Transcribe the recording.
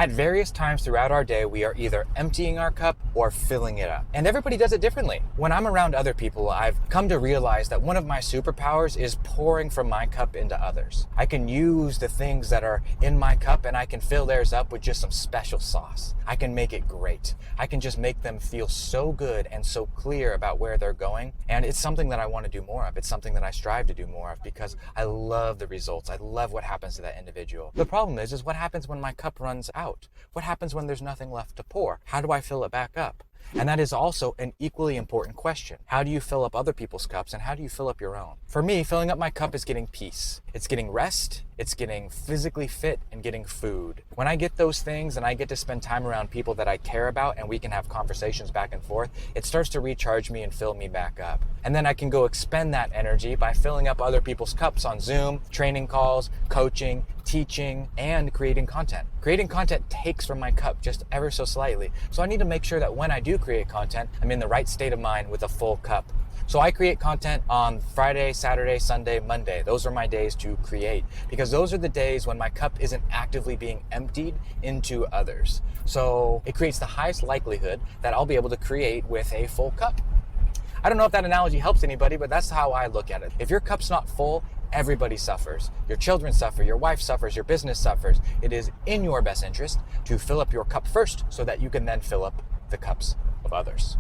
At various times throughout our day, we are either emptying our cup or filling it up. And everybody does it differently. When I'm around other people, I've come to realize that one of my superpowers is pouring from my cup into others. I can use the things that are in my cup and I can fill theirs up with just some special sauce. I can make it great. I can just make them feel so good and so clear about where they're going. And it's something that I want to do more of. It's something that I strive to do more of because I love the results. I love what happens to that individual. The problem is what happens when my cup runs out? What happens when there's nothing left to pour? How do I fill it back up? And that is also an equally important question. How do you fill up other people's cups and how do you fill up your own? For me, filling up my cup is getting peace. It's getting rest. It's getting physically fit and getting food. When I get those things and I get to spend time around people that I care about and we can have conversations back and forth, it starts to recharge me and fill me back up. And then I can go expend that energy by filling up other people's cups on Zoom, training calls, coaching, teaching, and creating content. Creating content takes from my cup just ever so slightly. So I need to make sure that when I do create content, I'm in the right state of mind with a full cup. So I create content on Friday, Saturday, Sunday, Monday. Those are my days to create because those are the days when my cup isn't actively being emptied into others. So it creates the highest likelihood that I'll be able to create with a full cup. I don't know if that analogy helps anybody, but that's how I look at it. If your cup's not full, everybody suffers. Your children suffer, your wife suffers, your business suffers. It is in your best interest to fill up your cup first so that you can then fill up the cups of others.